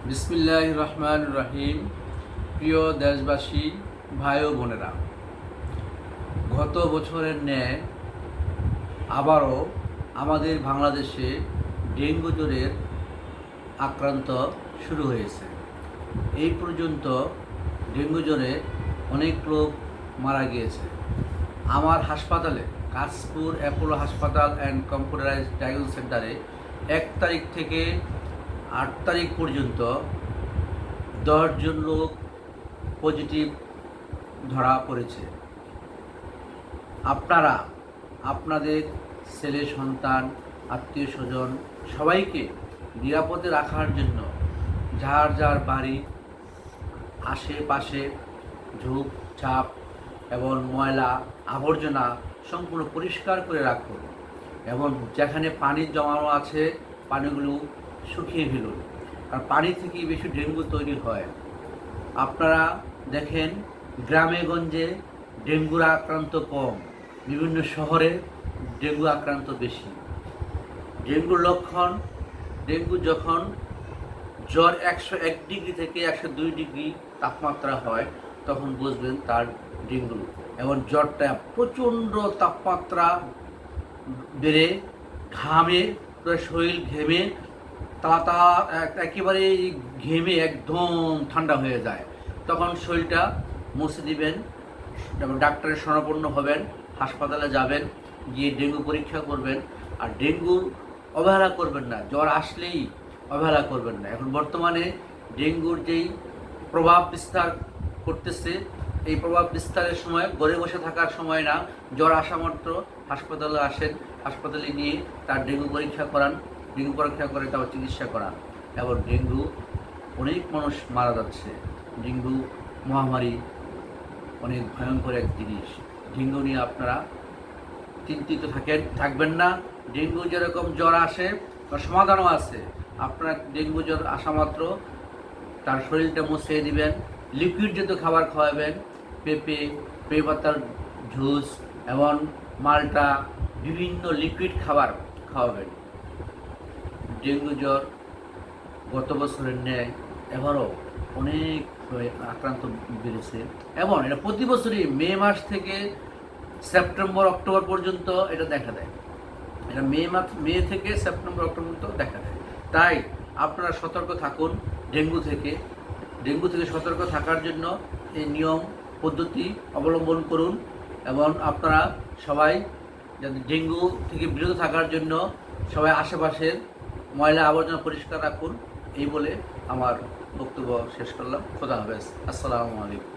বিসমিল্লাহির রহমানির রহিম। প্রিয় দেশবাসী, ভাই ও বোনেরা, গত বছরের ন্যায় আবারও আমাদের বাংলাদেশে ডেঙ্গু জ্বরের আক্রান্ত শুরু হয়েছে। এই পর্যন্ত ডেঙ্গু জ্বরে অনেক লোক মারা গিয়েছে। আমার হাসপাতালে, কাশপুর অ্যাপোলো হাসপাতাল অ্যান্ড কম্পিউটারাইজড ডায়াগনস্টিক সেন্টারে 1 তারিখ থেকে 8 তারিখ পর্যন্ত 10 জন লোক পজিটিভ ধরা পড়েছে। আপনারা আপনাদের ছেলে সন্তান, আত্মীয় স্বজন সবাইকে নিরাপদে রাখার জন্য যার যার বাড়ি আশেপাশে ঝোপঝাপ এবং ময়লা আবর্জনা সম্পূর্ণ পরিষ্কার করে রাখুন এবং যেখানে পানি জমানো আছে পানিগুলো শুকিয়ে ফেলুন। আর পানি থেকেই বেশি ডেঙ্গু তৈরি হয়। আপনারা দেখেন গ্রামে গঞ্জে ডেঙ্গুর আক্রান্ত কম, বিভিন্ন শহরে ডেঙ্গু আক্রান্ত বেশি। ডেঙ্গুর লক্ষণ, ডেঙ্গু যখন জ্বর 101 ডিগ্রি থেকে 102 ডিগ্রি তাপমাত্রা হয় তখন বুঝবেন তার ডেঙ্গু। এবং জ্বরটা প্রচণ্ড তাপমাত্রা বেড়ে ঘামে, শরীর ঘেমে একেবারে ঘেমে একদম ঠান্ডা হয়ে যায়। তখন শরীরটা মুছে দিবেন এবং ডাক্তারের শরণাপন্ন হবেন, হাসপাতালে যাবেন, গিয়ে ডেঙ্গু পরীক্ষা করবেন। আর ডেঙ্গু অবহেলা করবেন না, জ্বর আসলেই অবহেলা করবেন না। এখন বর্তমানে ডেঙ্গুর যেই প্রভাব বিস্তার করতেছে, এই প্রভাব বিস্তারের সময় ঘরে বসে থাকার সময় না, জ্বর আসা মাত্র হাসপাতালে আসেন, হাসপাতালে নিয়ে তার ডেঙ্গু পরীক্ষা করান, ডেঙ্গু পরীক্ষা করে তারপর চিকিৎসা করান। এবং ডেঙ্গু অনেক মানুষ মারা যাচ্ছে। ডেঙ্গু মহামারী অনেক ভয়ঙ্কর এক জিনিস। ডেঙ্গু নিয়ে আপনারা চিন্তিত থাকবেন না। ডেঙ্গু যেরকম জ্বর আসে তার সমাধানও আছে। আপনারা ডেঙ্গু জ্বর আসা মাত্র তার শরীরটা মুছিয়ে দিবেন, লিকুইড জাতীয় খাবার খাওয়াবেন, পেঁপে পাতার জুস এবং মাল্টা, বিভিন্ন লিকুইড খাবার খাওয়াবেন। ডেঙ্গু জ্বর গত বছরের ন্যায় এবারও অনেক আক্রান্ত বেড়েছে এবং এটা প্রতি বছরই মে মাস থেকে সেপ্টেম্বর অক্টোবর পর্যন্ত এটা দেখা দেয়। এটা মে থেকে সেপ্টেম্বর অক্টোবর পর্যন্ত দেখা দেয়। তাই আপনারা সতর্ক থাকুন ডেঙ্গু থেকে। ডেঙ্গু থেকে সতর্ক থাকার জন্য এই নিয়ম পদ্ধতি অবলম্বন করুন এবং আপনারা সবাই যাতে ডেঙ্গু থেকে বিরত থাকার জন্য সবাই আশেপাশের ময়লা আবর্জনা পরিষ্কার রাখুন। এই বলে আমার বক্তব্য শেষ করলাম। খোদা হাফেজ। আসসালামু আলাইকুম।